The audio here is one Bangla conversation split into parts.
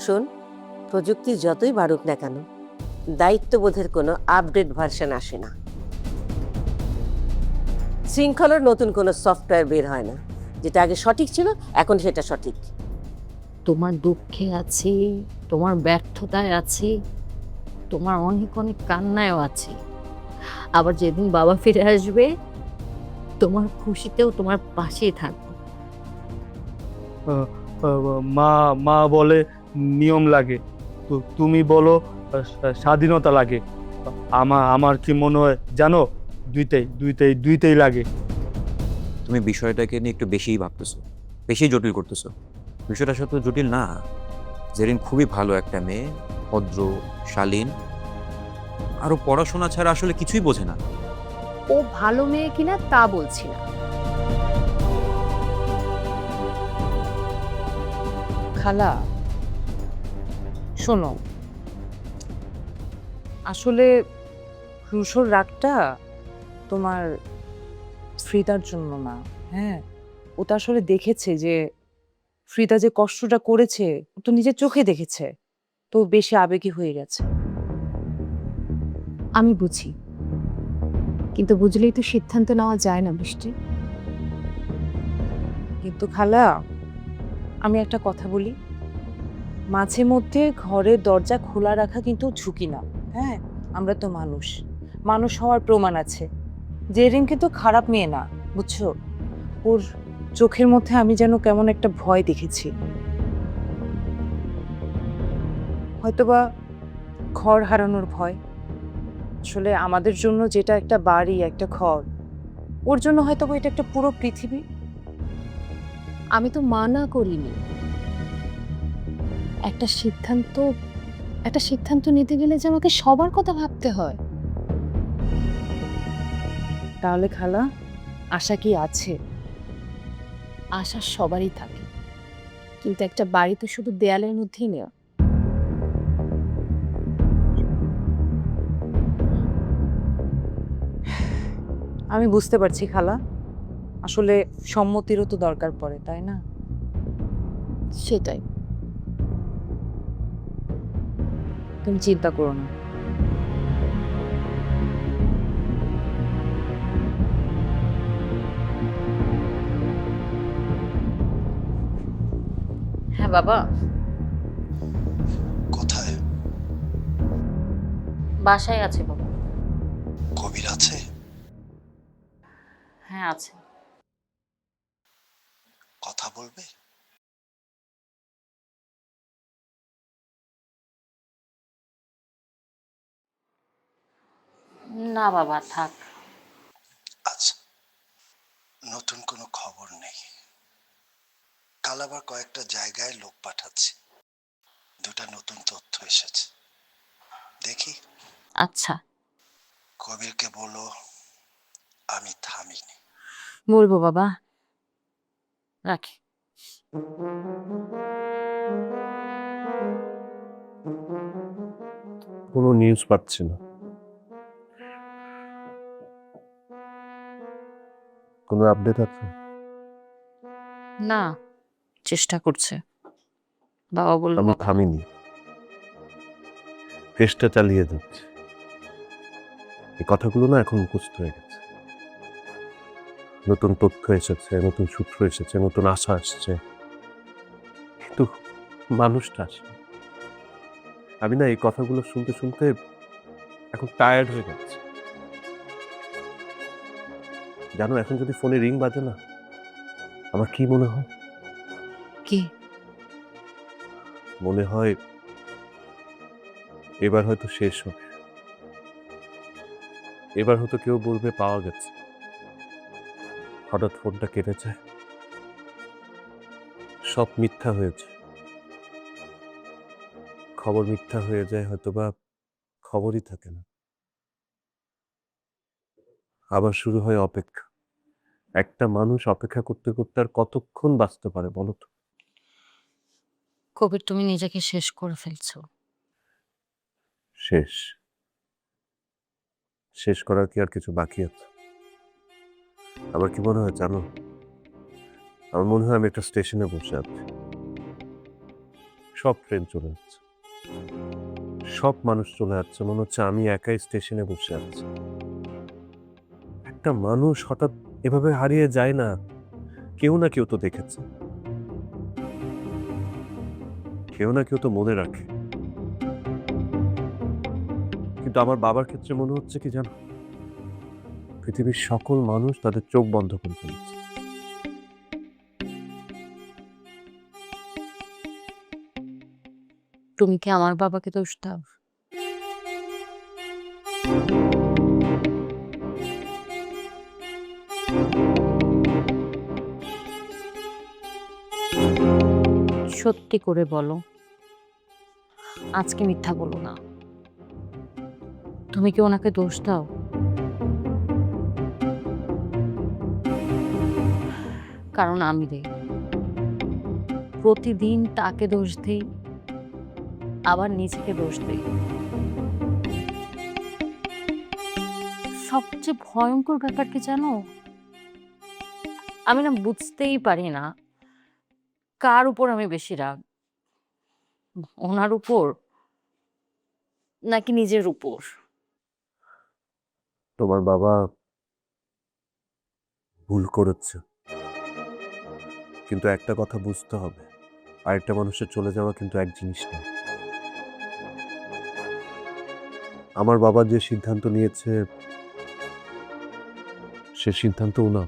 শোন, প্রযুক্তি যতই বাড়ুক না কেন, দায়িত্ববোধের কোনো আপডেট ভার্সন আসে না। শৃঙ্খলার নতুন কোনো সফটওয়্যার বের হয় না। যেটা আগে সঠিক ছিল এখন সেটা সঠিক। তোমার দুঃখে আছি, তোমার ব্যর্থতায় আছি, তোমার অনেক অনেক কান্নায়ও আছি। আবার যেদিন বাবা ফিরে আসবে, তোমার খুশিতেও তোমার পাশেই থাকবো। আহ, আহ, মা মা বলে নিয়ম লাগে, তুমি বলো স্বাধীনতা লাগে। আমার কি মনে হয় জানো, দুইটাই লাগে। তুমি বিষয়টাকে নিয়ে একটু বেশিই ভাবতেছো, বেশি জটিল করতেছো। বিষয়টা আসলে তো জটিল না। জেরিন খুবই ভালো একটা মেয়ে, ভদ্র, শালীন, আরো পড়াশোনা ছাড়া আসলে কিছুই বোঝে না। ও ভালো মেয়ে কিনা তা বলছি না। খালা, শোনো, আসলে রুশোর রাগটা তোমার ফ্রিদার জন্য না। হ্যাঁ, ও তো আসলে দেখেছে যে ফ্রিদা যে কষ্টটা করেছে, ও তো নিজের চোখে দেখেছে, তো বেশি আবেগী হয়ে গেছে। আমি বুঝি, কিন্তু বুঝলেই তো সিদ্ধান্ত নেওয়া যায় না বৃষ্টি। কিন্তু খালা, আমি একটা কথা বলি, মাঝে মধ্যে ঘরের দরজা খোলা রাখা কিন্তু ঝুঁকি না। হ্যাঁ, আমরা তো মানুষ, মানুষ হওয়ার প্রমাণ আছে। জেরিন কিন্তু খারাপ মেয়ে না, বুঝছো? ওর চোখের মধ্যে আমি যেন কেমন একটা ভয় দেখেছি। হয়তোবা ঘর হারানোর ভয়। আসলে আমাদের জন্য যেটা একটা বাড়ি, একটা ঘর, ওর জন্য হয়তোবা এটা একটা পুরো পৃথিবী। আমি তো মানা করিনি। একটা সিদ্ধান্ত একটা সিদ্ধান্ত নিতে গেলে যে আমাকে সবার কথা ভাবতে হয়। তাহলে খালা, আশা কি আছে? আশা সবারই থাকে, কিন্তু একটা বাড়ি তো শুধু দেয়ালের মধ্যেই নেই। আমি বুঝতে পারছি খালা, আসলে সম্মতিরও তো দরকার পড়ে, তাই না? সেটাই। তুমি চিন্তা করো না। হ্যাঁ বাবা, কোথায়? বাসায় আছে বাবা। কবির আছে? হ্যাঁ আছে। কথা বলবে? না বাবা, থাক। আচ্ছা, নতুন কোনো খবর নেই। কাল আবার কয়েকটা জায়গায় লোক পাঠাচ্ছি, দুটা নতুন তথ্য এসেছে, দেখি। আচ্ছা, কবিরকে বলো আমি থামিনি। বলবো বাবা, রাখি। কোনো নিউজ পাচ্ছি না, কোনো আপডেট আছে? না, চেষ্টা করছে। বাবা বললো আমি থামিনি, চেষ্টা চালিয়ে যাচ্ছি। এই কথাগুলো না এখন মুখস্থ হয়ে গেছে। নতুন তথ্য এসেছে, নতুন সূত্র এসেছে, নতুন আশা আসছে, কিন্তু মানুষটা আসে। আমি না এই কথাগুলো শুনতে শুনতে এখন টায়ার্ড হয়ে যাচ্ছে। জানো, এখন যদি ফোনে রিং বাজে না, আমার কি মনে হয়? কি? মনে হয় এবার হয়তো শেষ হবে। এবার হয়তো কেউ বলবে পাওয়া গেছে। হঠাৎ ফোনটা কেটে যায়, সব মিথ্যা হয়েছে, খবর মিথ্যা হয়ে যায়, হয়তোবা খবরই থাকে না। আবার শুরু হয় অপেক্ষা। একটা মানুষ অপেক্ষা করতে করতে আর কতক্ষণ বাঁচতে পারে বলো তো? কবির, তুমি নিজেকে শেষ করে ফেলছো। শেষ শেষ করার কি আর কিছু বাকি আছে? আমার কি মনে হয় জানো, আমার মনে হয় আমি একটা স্টেশনে বসে আছি, সব ট্রেন চলে যাচ্ছে, সব মানুষ চলে যাচ্ছে, মনে হচ্ছে আমি একাই স্টেশনে বসে আছি। একটা মানুষ হঠাৎ এভাবে হারিয়ে যায় না, কেউ না কেউ তো দেখেছে, কেউ না কেউ তো মনে রাখে। কিন্তু আমার বাবার ক্ষেত্রে মনে হচ্ছে কি জানো, পৃথিবীর সকল মানুষ তাদের চোখ বন্ধ করে ফেলছে। তুমি কি আমার বাবাকে দোষ দাও? সত্যি করে বলো, আজকে মিথ্যা বলো না। তুমি কি ওনাকে দোষ দাও? কারণ আমি দেই, প্রতিদিন তাকে দোষ দিই, আবার নিজেকে দোষ দিই। সবচেয়ে ভয়ঙ্কর ব্যাপার কি জানো, আমি না বুঝতেই পারি না কার উপর আমি বেশি রাগ, ওনার উপর নাকি নিজের উপর। তোমার বাবা ভুল করেছে, কিন্তু একটা কথা বুঝতে হবে, আরেকটা মানুষের চলে যাওয়া কিন্তু এক জিনিস না। আমার বাবা যে সিদ্ধান্ত নিয়েছে সে সিদ্ধান্তও না।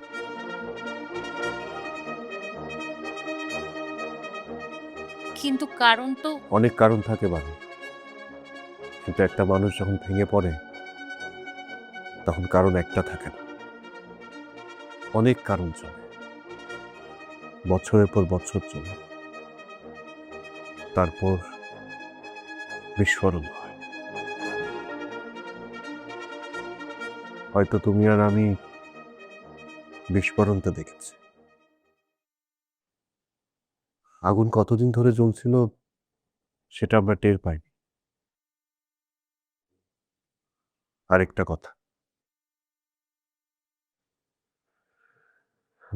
কিন্তু কারণ তো অনেক কারণ থাকে বাড়ি, কিন্তু একটা মানুষ যখন ভেঙে পড়ে তখন কারণ একটা থাকে না, অনেক কারণ চলে, বছরের পর বছর চলে, তারপর বিস্ফোরণ হয়। হয়তো তুমি আর আমি বিস্ফোরণটা দেখেছি। আগুন কতদিন ধরে জ্বলছিল সেটা আমরা টের পাইনি। আরেকটা কথা,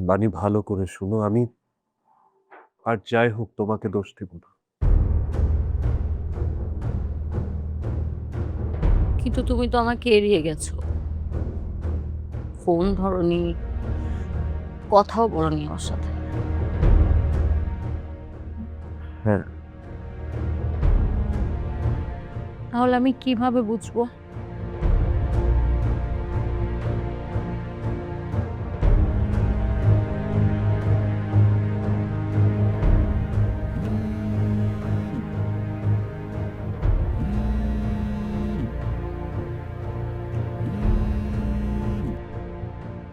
বাণী ভালো করে শুনো, আমি আর যাই হোক তোমাকে দোষ দেব না। কিন্তু তুমি তো আমাকে এড়িয়ে গেছো, ফোন ধরনি, কথাও বলনি আমার সাথে। হ্যাঁ, তাহলে আমি কিভাবে বুঝবো?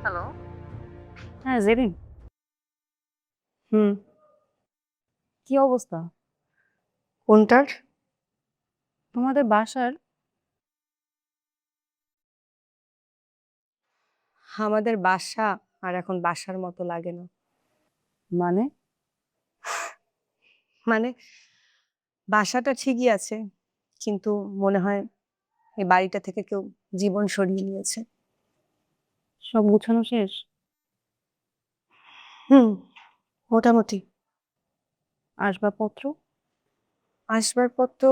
হ্যালো, হ্যাঁ জেরিন, হুম। কি অবস্থা কোনটার? তোমাদের বাসার? আমাদের বাসা আর এখন বাসার মতো লাগে না। মানে মানে বাসাটা ঠিকই আছে, কিন্তু মনে হয় এই বাড়িটা থেকে কেউ জীবন সরিয়ে নিয়েছে। সব গুছানো শেষ? হুম, মোটামুটি। আসবাবপত্র? আসবাবপত্র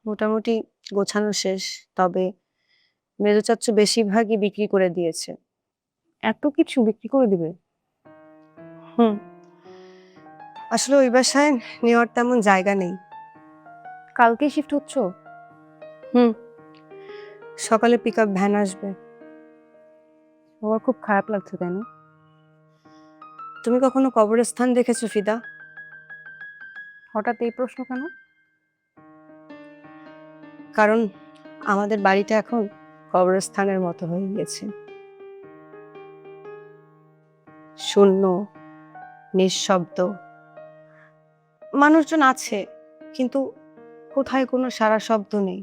মোটামুটি গোছানো শেষ, তবে মেজো চাচ্চু বেশিরভাগই বিক্রি করে দিয়েছে। এত কিছু বিক্রি করে দিবে? হুম, আসলে ওই বাসায় নেওয়ার তেমন জায়গা নেই। কালকেই শিফট হচ্ছ? হুম, সকালে পিক আপ ভ্যান আসবে। আমার খুব খারাপ লাগছে, তাই না? তুমি কখনো কবরস্থান দেখেছো ফিদা? হঠাৎ এই প্রশ্ন কেন? কারণ আমাদের বাড়িটা এখন কবরস্থানের মতো হয়ে গেছে। শূন্য, নিঃশব্দ, মানুষজন আছে কিন্তু কোথায় কোনো সারা শব্দ নেই।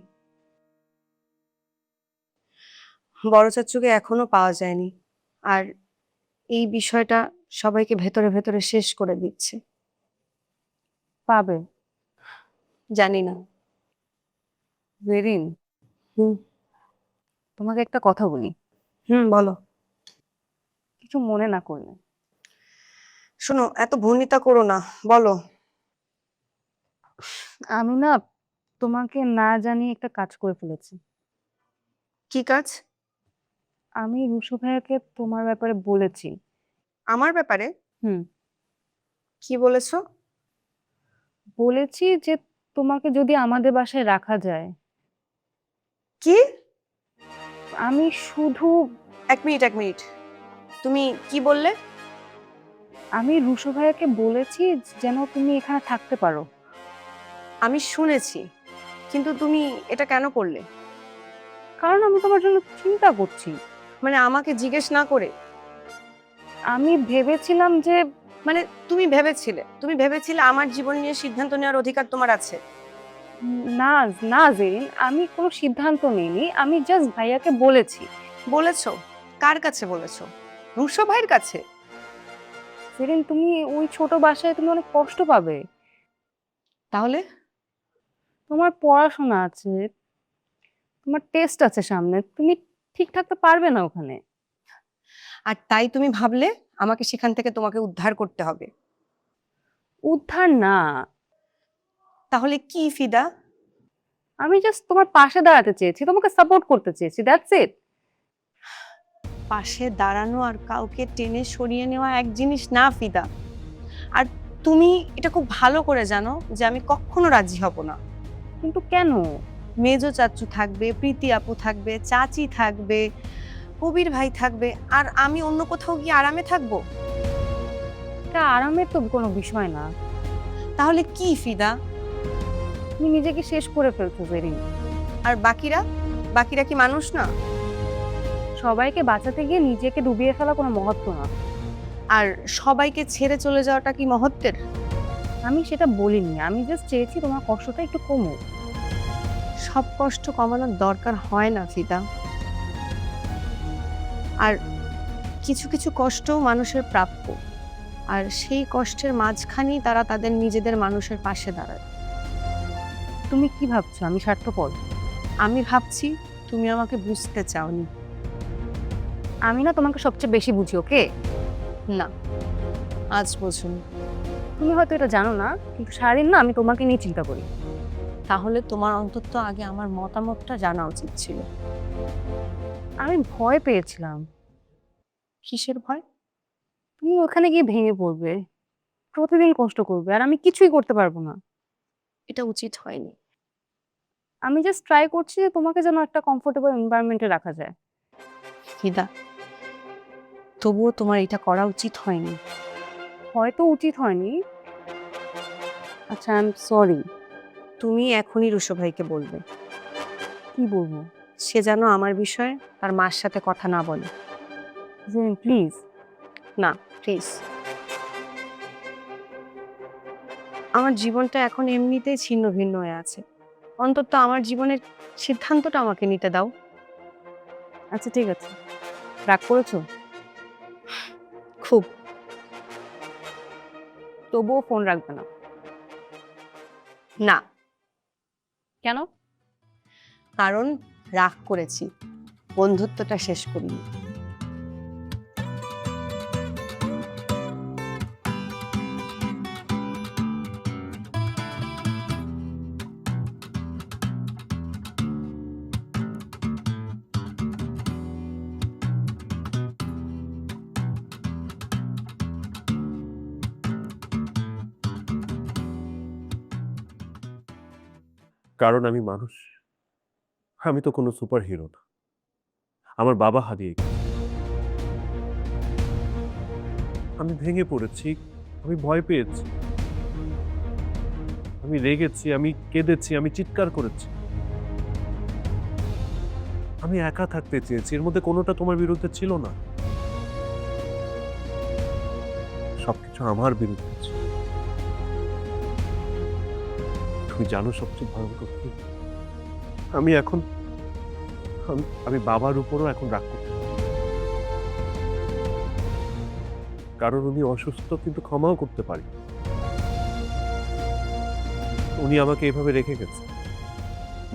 বড় চাচ্চুকে এখনো পাওয়া যায়নি, আর এই বিষয়টা সবাইকে ভেতরে ভেতরে শেষ করে দিচ্ছে। পাবে। জানি না। জেরিন, হুম। তোমাকে একটা কথা বলি, হুম, বলো। কিছু মনে না করলে। শোনো, এত ভূমিতা করো না, বলো। আমি না তোমাকে না জানিয়ে একটা কাজ করে ফেলেছি। কি কাজ? আমি রুশো ভাইয়াকে তোমার ব্যাপারে বলেছি। আমার ব্যাপারে? হুম। কি বলেছো? বলেছি যে তোমাকে যদি আমাদের বাসায় রাখা যায়। কি? আমি শুধু এক মিনিট। তুমি কি বললে? আমি রুশো ভাইয়াকে বলেছি যেন তুমি এখানে থাকতে পারো। আমি শুনেছি, কিন্তু তুমি এটা কেন করলে? কারণ আমি তোমার জন্য চিন্তা করছি। মানে আমাকে জিজ্ঞেস না করে? আমি ভেবেছিলাম যে মানে তুমি ভেবেছিলে আমার জীবন নিয়ে সিদ্ধান্ত নেওয়ার অধিকার তোমার আছে? না না জেরিন, আমি কোনো সিদ্ধান্ত নিইনি, আমি জাস্ট ভাইয়াকে বলেছি। বলেছো? কার কাছে বলেছো? রুশো ভাইয়ের কাছে? জেরিন, তুমি ওই ছোট বাসায় তুমি অনেক কষ্ট পাবে। তাহলে? তোমার পড়াশোনা আছে, তোমার টেস্ট আছে সামনে, তুমি ঠিক থাকতে পারবে না ওখানে। আর তাই তুমি ভাবলে আমাকে সেখান থেকে তোমাকে উদ্ধার করতে হবে? উদ্ধার না। তাহলে কি ফিদা? আমি জাস্ট তোমার পাশে দাঁড়াতে চেয়েছি, তোমাকে সাপোর্ট করতে চেয়েছি, দ্যাটস ইট। পাশে দাঁড়ানো আর কাউকে টেনে সরিয়ে নেওয়া এক জিনিস না ফিদা। আর তুমি এটা খুব ভালো করে জানো যে আমি কখনো রাজি হব না। কিন্তু কেন? মেজো চাচু থাকবে, প্রীতি আপু থাকবে, চাচি থাকবে, কবির ভাই থাকবে, আর আমি অন্য কোথাও গিয়ে আরামে থাকবো? এটা আরামের তো কোনো বিষয় না। তাহলে কি ফিদা? তুমি নিজেকে শেষ করে ফেলছো জেরিন। আর বাকিরা কি মানুষ না? সবাইকে বাঁচাতে গিয়ে নিজেকে ডুবিয়ে ফেলা কোনো মহত্ব না। আর সবাইকে ছেড়ে চলে যাওয়াটা কি মহত্বের? আমি সেটা বলিনি, আমি জাস্ট চেয়েছি তোমার কষ্টটা একটু কমুক। সব কষ্ট কমানোর দরকার হয় না ফিদা। আর কিছু কিছু কষ্ট মানুষের প্রাপ্য, আর সেই কষ্টের মাঝখানেই তারা তাদের নিজেদের মানুষের পাশে দাঁড়ায়। তুমি কি ভাবছো আমি স্বার্থপর? আমি ভাবছি তুমি আমাকে বুঝতে চাওনি। আমি না তোমাকে সবচেয়ে বেশি বুঝি, ওকে? না, আজ বুঝুন। তুমি হয়তো এটা জানো না, কিন্তু সারাদিন না আমি তোমাকে নিয়ে চিন্তা করি। তাহলে তোমার অন্তত আগে আমার মতামতটা জানা উচিত ছিল। আমি ভয় পেয়েছিলাম। কিসের ভয়? তুমি ওখানে গিয়ে ভেঙে পড়বে, প্রতিদিন কষ্ট করবে, আর আমি কিছুই করতে পারবো না। এটা উচিত হয়নি। আমি জাস্ট ট্রাই করছি যে তোমাকে যেন একটা কমফোর্টেবল এনভায়রনমেন্টে রাখা যায়। ফিদা, তবুও তোমার এটা করা উচিত হয়নি। হয়তো উচিত হয়নি। আচ্ছা, আই এম সরি। তুমি এখনই রুশো ভাইকে বলবে। কি বলবো? সে যেন আমার বিষয়ে তার মার সাথে কথা না বলে। জেরিন প্লিজ। না, প্লিজ। আমার জীবনটা এখন এমনিতেই ছিন্ন ভিন্ন হয়ে আছে, অন্তত আমার জীবনের সিদ্ধান্তটা আমাকে নিতে দাও। আচ্ছা ঠিক আছে, রাগ করেছো? খুব। তবুও ফোন রাখবে না? না। কেন? কারণ রাগ করেছি, বন্ধুত্বটা শেষ করিনি। কারণ আমি মানুষ, আমি তো কোনো সুপার হিরো না। আমার বাবা হারিয়ে গেছে, আমি ভেঙে পড়েছি, আমি ভয় পেয়েছি, আমি রেগেছি, আমি কেঁদেছি, আমি চিৎকার করেছি, আমি একা থাকতে চেয়েছি। এর মধ্যে কোনোটা তোমার বিরুদ্ধে ছিল না, সবকিছু আমার বিরুদ্ধে ছিল। তুমি জানো সবচেয়ে ভয়ঙ্কর কি? আমি এখন আমি বাবার উপরও এখন রাগ করতে পারি। কারণ উনি অসুস্থ, কিন্তু ক্ষমাও করতে পারি। উনি আমাকে এভাবে রেখে গেছে,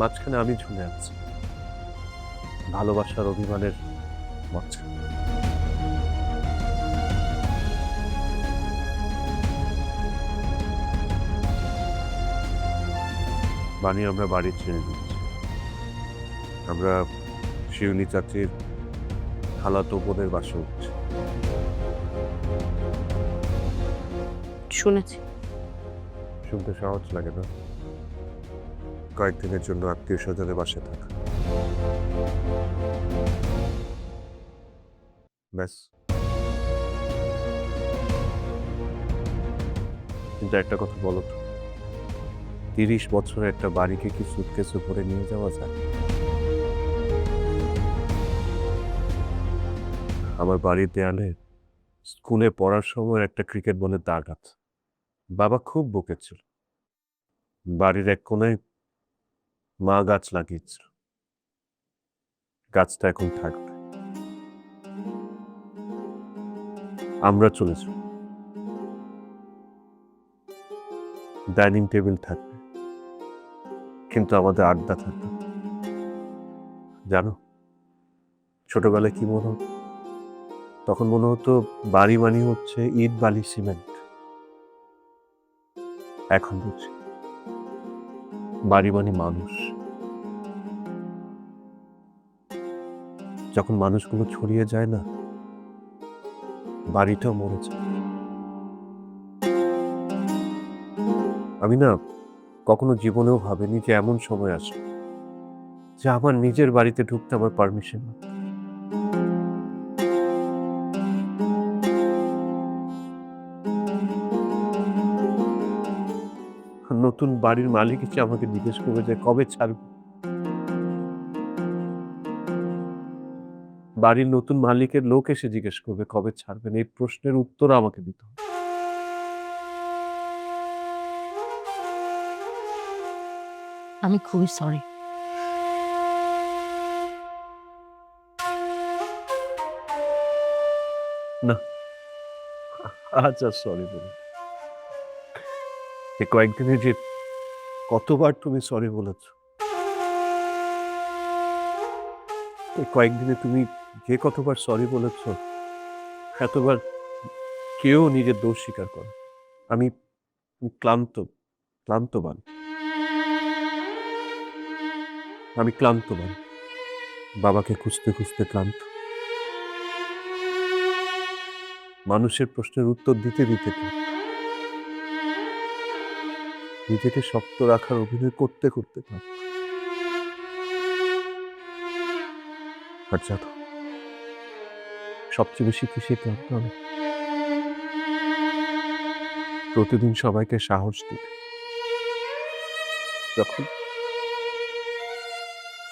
মাঝখানে আমি ঝুলে আছি ভালোবাসার অভিমানের মাঝখানে। বাণী আমরা বাড়ি ছেড়ে দিচ্ছি। আমরা শিউলি চাচির খালাতো বোনের বাসে উঠছি। শুনেছি। শুনতে সহজ লাগে না? কয়েকদিনের জন্য আত্মীয় স্বজনের বাসে থাকা, ব্যাস। কিন্তু একটা কথা বলো তো, 30 বছরের একটা বাড়িকে কি সুটকেসে ভরে নিয়ে যাওয়া যায়? আমার বাড়ির দেয়ালে স্কুলে পড়ার সময় একটা ক্রিকেট বলের দাগ আছে। বাবা খুব বকেছিল। বাড়ির এক কোণে মা গাছ লাগিয়েছিল। গাছটা এখন থাকবে। আমরা চলেছি, ডাইনিং টেবিল থাকবে, কিন্তু আমাদের আড্ডা থাকবে। জানো, ছোটবেলায় কি মনে হতো? তখন মনে হতো বাড়ি মানে হচ্ছে ইট বালি সিমেন্ট। এখন বুঝি বাড়ি মানে মানুষ। যখন মানুষগুলো ছড়িয়ে যায় না, বাড়িটাও মরে যায়। আমি না কখনো জীবনেও ভাবিনি যে এমন সময় আসবে যে আমার নিজের বাড়িতে ঢুকতে আমার পারমিশন না। নতুন বাড়ির মালিক এসে আমাকে জিজ্ঞেস করবে যে কবে ছাড়বে। বাড়ির নতুন মালিকের লোক এসে জিজ্ঞেস করবে কবে ছাড়বেন। এই প্রশ্নের উত্তর আমাকে দিতে হবে। আমি খুবই সরি। না, আচ্ছা সরি বলুন। এই কয়েকদিনে যে কতবার তুমি সরি বলেছ, এই কয়েকদিনে তুমি যে কতবার সরি বলেছ, এতবার কেউ নিজের দোষ স্বীকার করে। আমি ক্লান্তবান। আমি ক্লান্তবান, বাবাকে খুঁজতে খুঁজতে ক্লান্ত, মানুষের প্রশ্নের উত্তর দিতে দিতে ক্লান্ত, নিজেকে শক্ত রাখার অভিনয় করতে করতে ক্লান্ত। আর জানো, সবচেয়ে বেশি কিসে ক্লান্ত আমি? প্রতিদিন সবাইকে সাহস দিতে,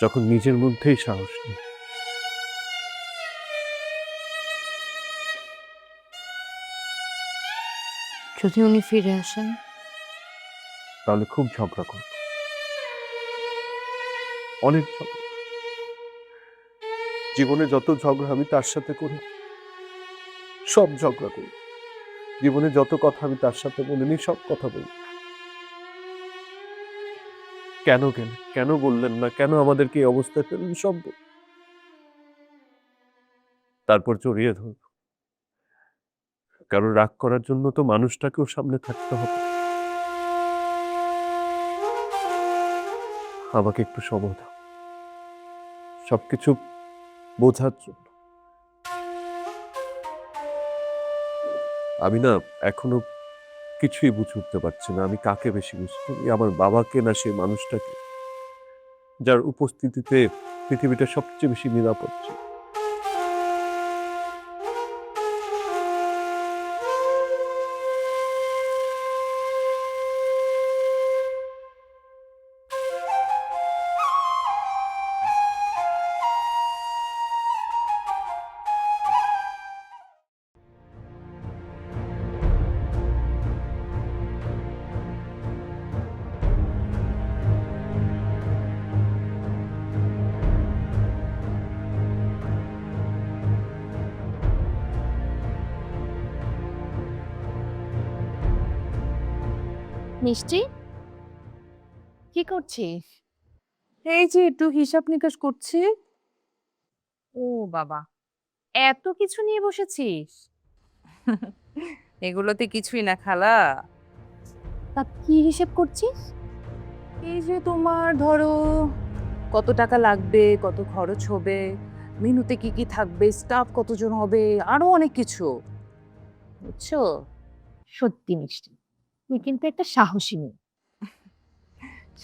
যখন নিজের মধ্যেই সাহস নেই। যদি উনি ফিরে আসেন, তাহলে খুব ঝগড়া করব, অনেক ঝগড়া। জীবনে যত ঝগড়া আমি তার সাথে করি, সব ঝগড়া করি। জীবনে যত কথা আমি তার সাথে বলিনি, সব কথা বলি। কেন গেলেন, কেন বললেন না, কেন আমাদেরকে এই অবস্থায় ফেললেন, সব বলি। তারপর জড়িয়ে ধরব। কারণ রাগ করার জন্য তো মানুষটাকেও সামনে থাকতে হবে। আমাকে একটু সময় দাও, সবকিছু বোঝার জন্য। আমি না এখনো কিছুই বুঝে উঠতে পারছি না আমি কাকে বেশি মিস করি, আমার বাবাকে না সেই মানুষটাকে যার উপস্থিতিতে পৃথিবীটা সবচেয়ে বেশি নিরাপদ ছিল। মিষ্টি, কি করছিস? এই যে একটু হিসাব নিকাশ করছি। ও বাবা, এত কিছু নিয়ে বসেছিস? এগুলোতে কিছুই না খালা। তা কি হিসেব করছিস? এই যে তোমার ধরো কত টাকা লাগবে, কত খরচ হবে, মেনুতে কি কি থাকবে, স্টাফ কতজন হবে, আরো অনেক কিছু, বুঝছো? সত্যি মিষ্টি, তুই কিন্তু একটা সাহসী মেয়ে।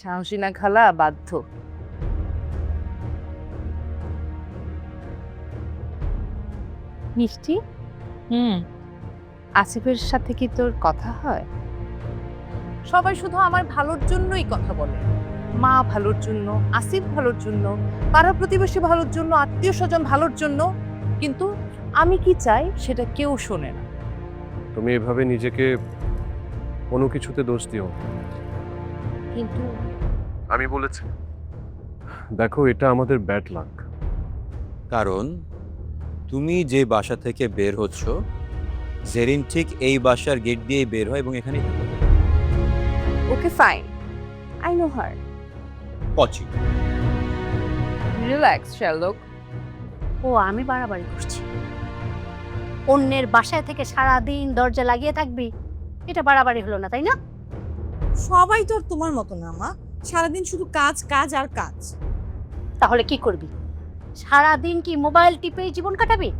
সাহসী না খালা, বাধ্য। মিষ্টি, আসিফের সাথে কি তোর কথা হয়? সবাই শুধু আমার ভালোর জন্যই কথা বলে, মা ভালোর জন্য, আসিফ ভালোর জন্য, পাড়া প্রতিবেশী ভালোর জন্য, আত্মীয় স্বজন ভালোর জন্য, কিন্তু আমি কি চাই সেটা কেউ শোনে না। তুমি এভাবে নিজেকে কোনো কিছুতে দোষ দিও না। কিন্তু আমি বলেছি, দেখো এটা আমাদের ব্যাড লাক। কারণ তুমি যে বাসা থেকে বের হচ্ছ, জেরিন ঠিক এই বাসার গেট দিয়েই বের হয় এবং এখানেই থাকে। Okay fine, I know her. পচি। Relax Sherlock. ও আমি বাড়াবাড়ি করছি? অন্যের বাসায় থেকে সারা দিন দরজা লাগিয়ে থাকবি, এটা বাড়াবাড়ি হলো না, তাই না? সবাই তো আর তোমার মতো না মা, সারাদিন শুধু কাজ কাজ আর কাজ। তাহলে কি করবি? সারা দিন কি মোবাইল টিপেই জীবন কাটাবি?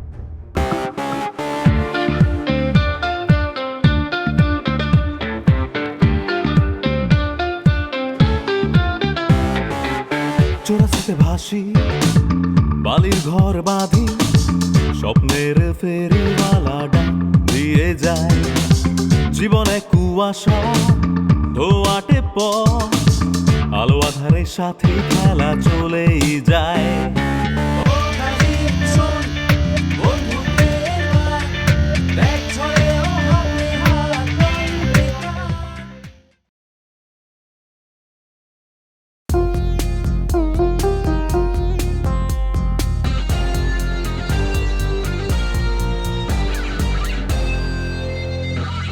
চোরাশিতে ভাসি, বালির ঘর বাঁধি, স্বপ্নের ফেরিওয়ালাটা দিয়ে যায়। জীবনে কুয়াশা ধোয়াটে পথ, আলো আধারের সাথে খেলা চলেই যায়।